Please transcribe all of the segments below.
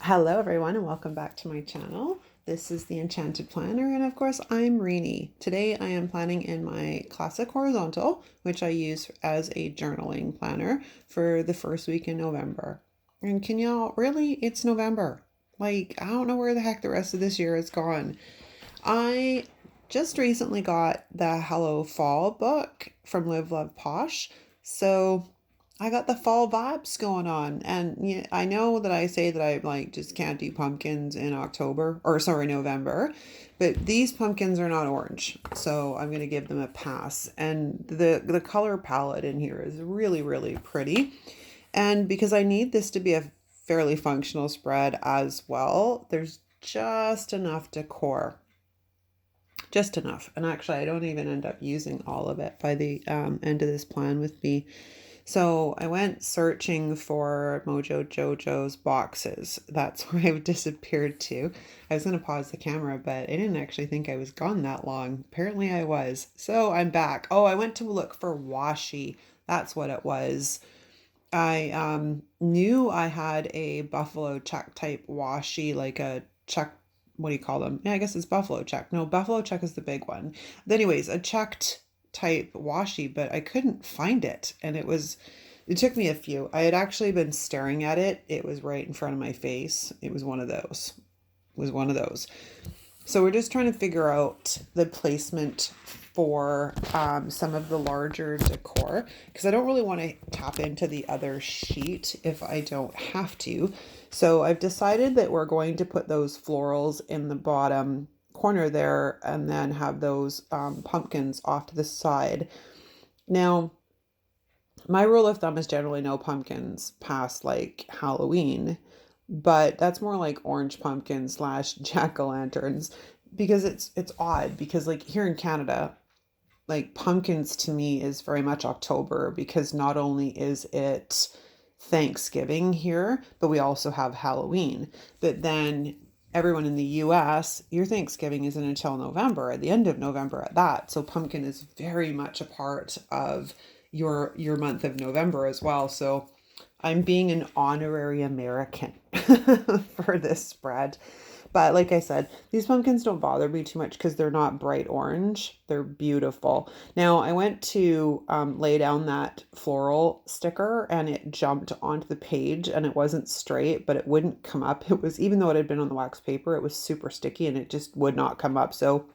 Hello everyone and welcome back to my channel. This is the Enchanted Planner and of course I'm Reenie. Today I am planning in my classic horizontal, which I use as a journaling planner for the first week in November. And can y'all, really, it's November. Like, I don't know where the heck the rest of this year is gone. I just recently got the Hello Fall book from Love Posh. So I got the fall vibes going on. And yeah, I know that I say that I like just can't do pumpkins in November, but these pumpkins are not orange. So I'm going to give them a pass. And the color palette in here is really, really pretty. And because I need this to be a fairly functional spread as well, there's just enough decor, just enough. And actually, I don't even end up using all of it by the end of this plan with me. So I went searching for Mojo Jojo's boxes. That's where I've disappeared to. I was going to pause the camera, but I didn't actually think I was gone that long. Apparently I was. So I'm back. Oh, I went to look for washi. That's what it was. I knew I had a buffalo check type washi, like a check, what do you call them? Yeah, I guess it's buffalo check. No, buffalo check is the big one. But anyways, a checked type washi, but I couldn't find it. And it took me a few. I had actually been staring at it. It was right in front of my face. It was one of those. It was one of those. So we're just trying to figure out the placement for some of the larger decor because I don't really want to tap into the other sheet if I don't have to. So I've decided that we're going to put those florals in the bottom corner there and then have those pumpkins off to the side. Now, my rule of thumb is generally no pumpkins past like Halloween, but that's more like orange pumpkin slash jack-o'-lanterns because it's odd because like here in Canada, like pumpkins to me is very much October because not only is it Thanksgiving here, but we also have Halloween. But then everyone in the US, your Thanksgiving isn't until November, at the end of November at that. So pumpkin is very much a part of your month of November as well. So I'm being an honorary American for this spread. But like I said, these pumpkins don't bother me too much because they're not bright orange. They're beautiful. Now, I went to lay down that floral sticker and it jumped onto the page and it wasn't straight, but it wouldn't come up. It was, even though it had been on the wax paper, it was super sticky and it just would not come up. So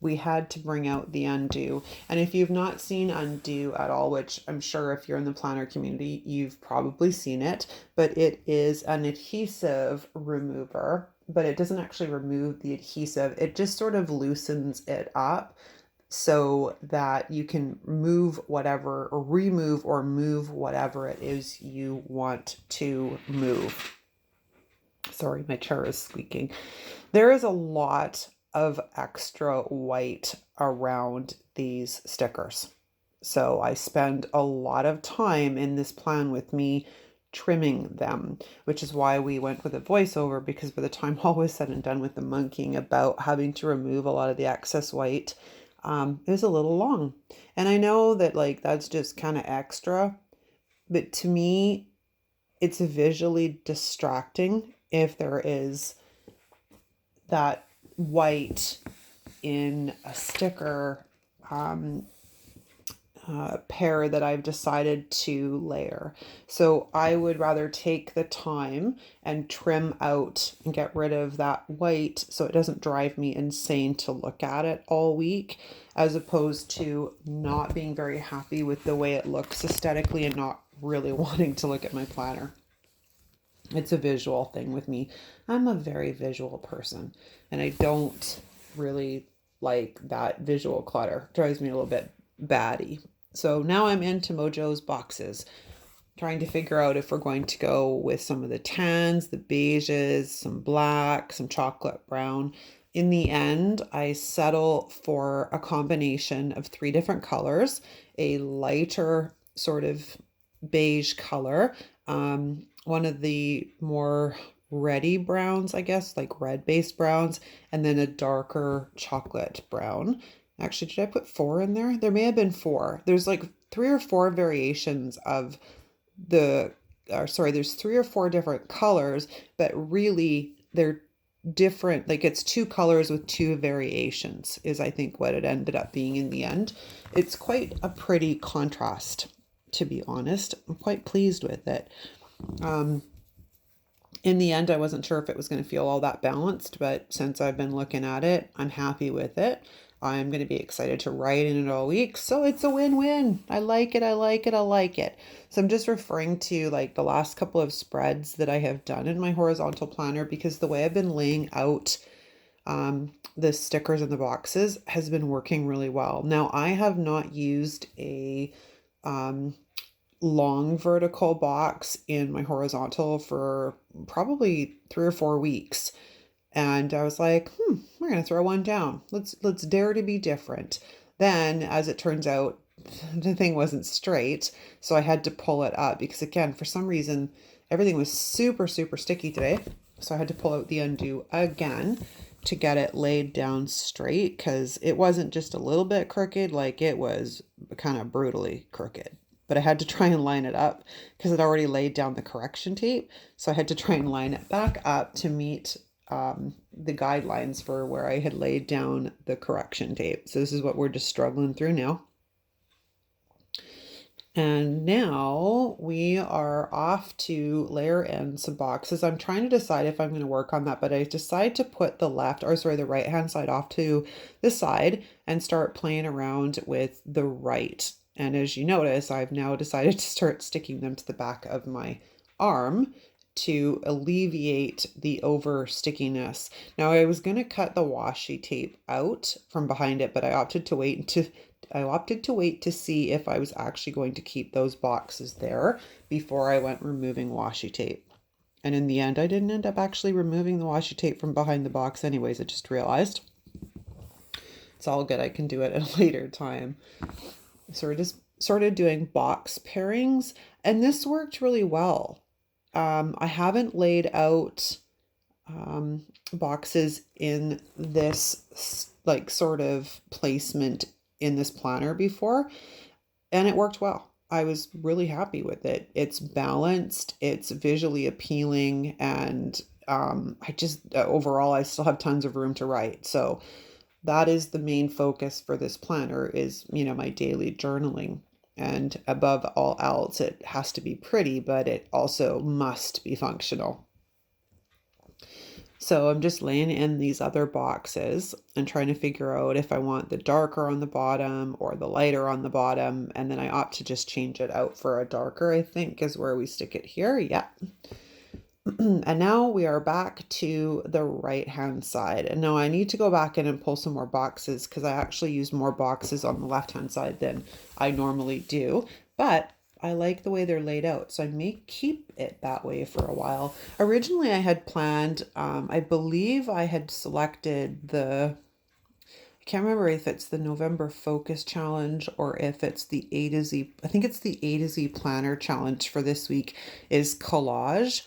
we had to bring out the undo. And if you've not seen undo at all, which I'm sure if you're in the planner community, you've probably seen it, but it is an adhesive remover, but it doesn't actually remove the adhesive. It just sort of loosens it up so that you can move whatever or remove or move whatever it is you want to move. Sorry, my chair is squeaking. There is a lot of extra white around these stickers. So I spend a lot of time in this plan with me trimming them, which is why we went with a voiceover because by the time all was said and done with the monkeying about having to remove a lot of the excess white, it was a little long. And I know that like that's just kind of extra, but to me, it's visually distracting if there is that white in a sticker pair that I've decided to layer. So I would rather take the time and trim out and get rid of that white so it doesn't drive me insane to look at it all week, as opposed to not being very happy with the way it looks aesthetically and not really wanting to look at my planner. It's a visual thing with me. I'm a very visual person and I don't really like that visual clutter. It drives me a little bit batty. So now I'm into Mojo's boxes, trying to figure out if we're going to go with some of the tans, the beiges, some black, some chocolate brown. In the end, I settle for a combination of 3 different colors, a lighter sort of beige color, one of the more reddy browns, I guess, like red based browns, and then a darker chocolate brown. Actually, did I put 4 in there? There may have been 4. There's like 3 or 4 variations of the there's 3 or 4 different colors, but really they're different. Like it's 2 colors with 2 variations is I think what it ended up being in the end. It's quite a pretty contrast, to be honest. I'm quite pleased with it. In the end, I wasn't sure if it was going to feel all that balanced, but since I've been looking at it, I'm happy with it. I'm going to be excited to write in it all week. So it's a win-win. I like it. I like it. I like it. So I'm just referring to like the last couple of spreads that I have done in my horizontal planner, because the way I've been laying out the stickers in the boxes has been working really well. Now, I have not used a long vertical box in my horizontal for probably 3 or 4 weeks. And I was like, we're gonna throw one down. Let's dare to be different. Then, as it turns out, the thing wasn't straight, so I had to pull it up because again, for some reason, everything was super, super sticky today. So I had to pull out the undo again to get it laid down straight, because it wasn't just a little bit crooked, like it was kind of brutally crooked. But I had to try and line it up because it already laid down the correction tape. So I had to try and line it back up to meet the guidelines for where I had laid down the correction tape. So this is what we're just struggling through now. And now we are off to layer in some boxes. I'm trying to decide if I'm going to work on that, but I decided to put the right hand side off to the side and start playing around with the right. And as you notice, I've now decided to start sticking them to the back of my arm to alleviate the over stickiness. Now I was going to cut the washi tape out from behind it, but I opted to wait to see if I was actually going to keep those boxes there before I went removing washi tape. And in the end, I didn't end up actually removing the washi tape from behind the box anyways. I just realized. It's all good. I can do it at a later time. So we're just sort of doing box pairings, and this worked really well. I haven't laid out boxes in this like sort of placement in this planner before, and it worked well. I was really happy with it. It's balanced, it's visually appealing, and I just overall I still have tons of room to write. So that is the main focus for this planner, is, my daily journaling. And above all else, it has to be pretty, but it also must be functional. So I'm just laying in these other boxes and trying to figure out if I want the darker on the bottom or the lighter on the bottom. And then I opt to just change it out for a darker, I think is where we stick it here. Yeah. And now we are back to the right hand side. And now I need to go back in and pull some more boxes, because I actually used more boxes on the left hand side than I normally do. But I like the way they're laid out, so I may keep it that way for a while. Originally, I had planned, I believe I had selected I can't remember if it's the November Focus Challenge or if it's the A to Z, I think it's the A to Z Planner Challenge for this week is collage.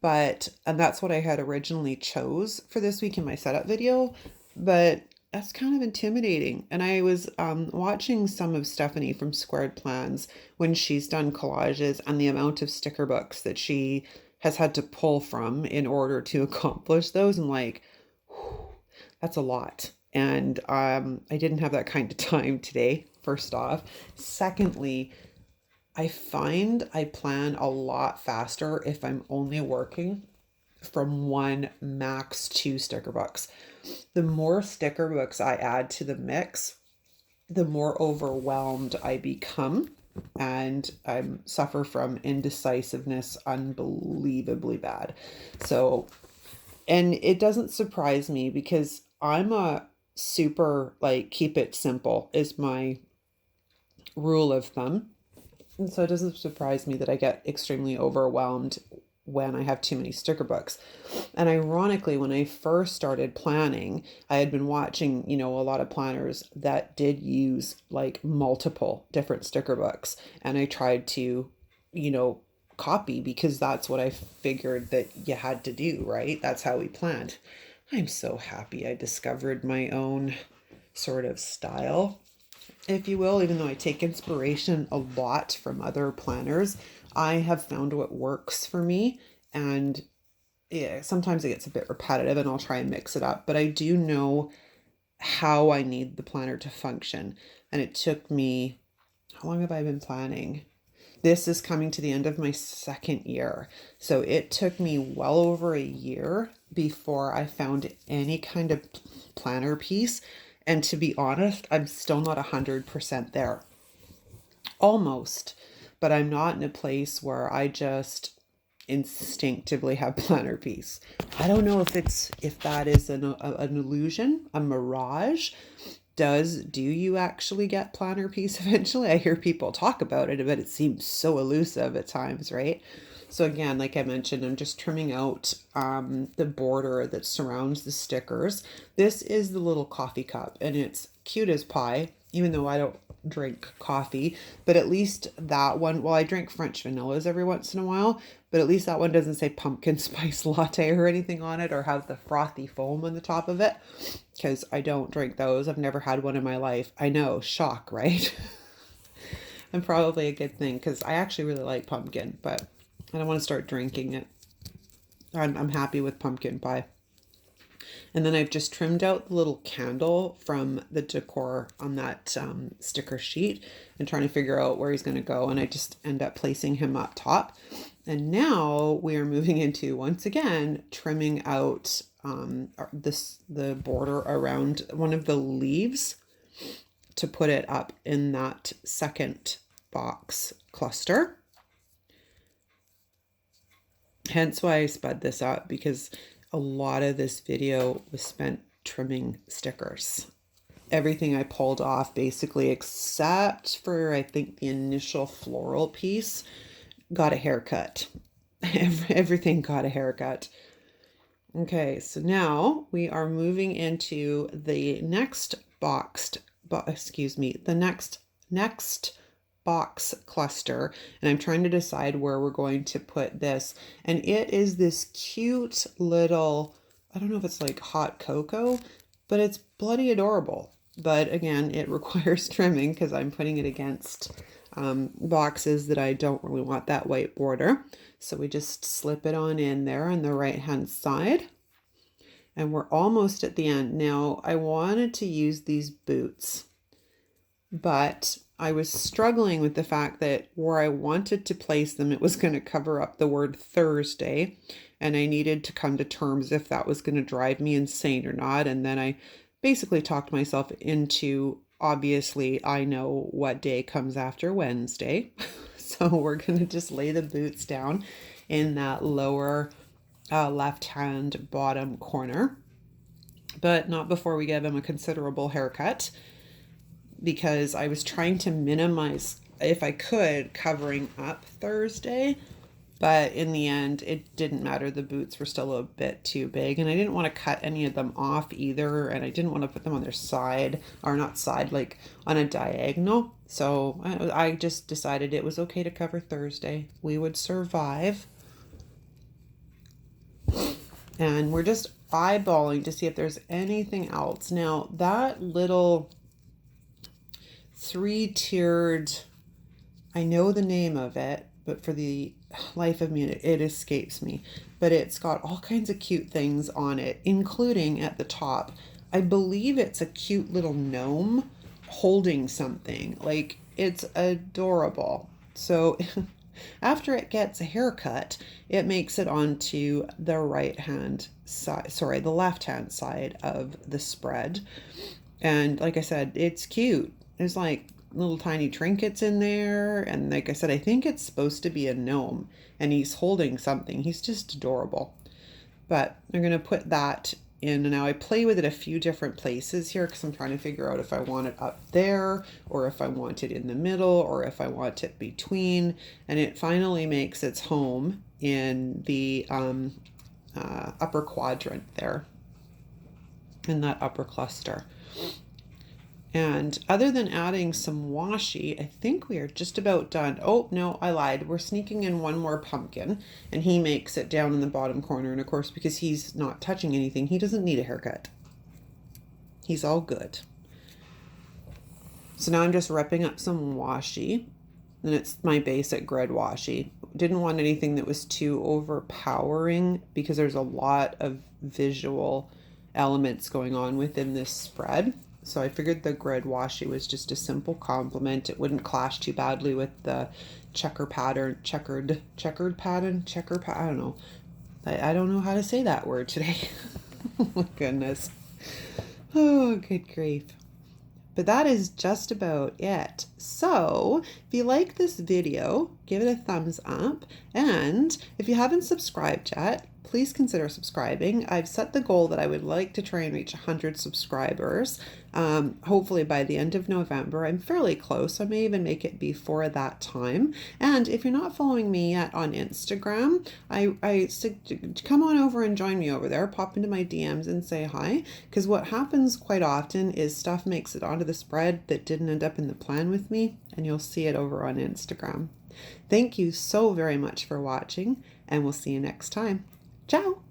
And that's what I had originally chose for this week in my setup video, but that's kind of intimidating. And I was watching some of Stephanie from Squared Plans when she's done collages, and the amount of sticker books that she has had to pull from in order to accomplish those. And like, whew, that's a lot. And I didn't have that kind of time today, first off. Secondly, I find I plan a lot faster if I'm only working from 1, max 2 sticker books. The more sticker books I add to the mix, the more overwhelmed I become, and I suffer from indecisiveness unbelievably bad. So, and it doesn't surprise me because I'm a super, like, keep it simple is my rule of thumb. And so it doesn't surprise me that I get extremely overwhelmed when I have too many sticker books. And ironically, when I first started planning, I had been watching, a lot of planners that did use like multiple different sticker books. And I tried to, copy, because that's what I figured that you had to do, right? That's how we planned. I'm so happy I discovered my own sort of style. if you will, even though I take inspiration a lot from other planners, I have found what works for me. And yeah, sometimes it gets a bit repetitive and I'll try and mix it up, but I do know how I need the planner to function. And it took me, how long have I been planning? This is coming to the end of my second year. So it took me well over a year before I found any kind of planner piece. And to be honest, I'm still not 100% there. Almost. But I'm not in a place where I just instinctively have planner piece. I don't know if that is an illusion, a mirage. Do you actually get planner piece eventually? I hear people talk about it, but it seems so elusive at times, right? So again, like I mentioned, I'm just trimming out the border that surrounds the stickers. This is the little coffee cup, and it's cute as pie, even though I don't drink coffee. But at least that one, well, I drink French vanillas every once in a while, but at least that one doesn't say pumpkin spice latte or anything on it, or have the frothy foam on the top of it, because I don't drink those. I've never had one in my life. I know, shock, right? And probably a good thing, because I actually really like pumpkin, but I don't want to start drinking it. I'm happy with pumpkin pie. And then I've just trimmed out the little candle from the decor on that sticker sheet and trying to figure out where he's going to go. And I just end up placing him up top. And now we are moving into, once again, trimming out the border around one of the leaves to put it up in that second box cluster. Hence why I sped this up, because a lot of this video was spent trimming stickers. Everything I pulled off basically, except for I think the initial floral piece, got a haircut. Everything got a haircut. Okay, so now we are moving into the next the next box cluster, and I'm trying to decide where we're going to put this. And it is this cute little, I don't know if it's like hot cocoa, but it's bloody adorable. But again, it requires trimming because I'm putting it against boxes that I don't really want that white border. So we just slip it on in there on the right hand side. And we're almost at the end. Now, I wanted to use these boots, but I was struggling with the fact that where I wanted to place them, it was going to cover up the word Thursday, and I needed to come to terms if that was going to drive me insane or not. And then I basically talked myself into, obviously, I know what day comes after Wednesday. So we're going to just lay the boots down in that lower left-hand bottom corner, but not before we give him a considerable haircut, because I was trying to minimize, if I could, covering up Thursday, but in the end, it didn't matter. The boots were still a bit too big, and I didn't want to cut any of them off either, and I didn't want to put them on their side, or not side, like on a diagonal. So I just decided it was okay to cover Thursday. We would survive. And we're just eyeballing to see if there's anything else. Now, that little three-tiered, I know the name of it, but for the life of me, it escapes me. But it's got all kinds of cute things on it, including at the top, I believe it's a cute little gnome holding something. Like, it's adorable. So after it gets a haircut, it makes it onto the right-hand side, sorry, the left-hand side of the spread. And like I said, it's cute. There's like little tiny trinkets in there. And like I said, I think it's supposed to be a gnome, and he's holding something. He's just adorable. But I'm going to put that in. And now I play with it a few different places here, because I'm trying to figure out if I want it up there, or if I want it in the middle, or if I want it between. And it finally makes its home in the upper quadrant there, in that upper cluster. And other than adding some washi, I think we are just about done. Oh, no, I lied. We're sneaking in one more pumpkin, and he makes it down in the bottom corner. And of course, because he's not touching anything, he doesn't need a haircut. He's all good. So now I'm just repping up some washi, and it's my basic grid washi. Didn't want anything that was too overpowering because there's a lot of visual elements going on within this spread. So I figured the grid washi was just a simple complement. It wouldn't clash too badly with the checkered pattern. I don't know. I don't know how to say that word today. Oh my goodness. Oh, good grief. But that is just about it. So if you like this video, give it a thumbs up. And if you haven't subscribed yet, please consider subscribing. I've set the goal that I would like to try and reach 100 subscribers, hopefully by the end of November. I'm fairly close. I may even make it before that time. And if you're not following me yet on Instagram, come on over and join me over there. Pop into my DMs and say hi. Because what happens quite often is stuff makes it onto the spread that didn't end up in the plan with me, and you'll see it over on Instagram. Thank you so very much for watching, and we'll see you next time. Ciao!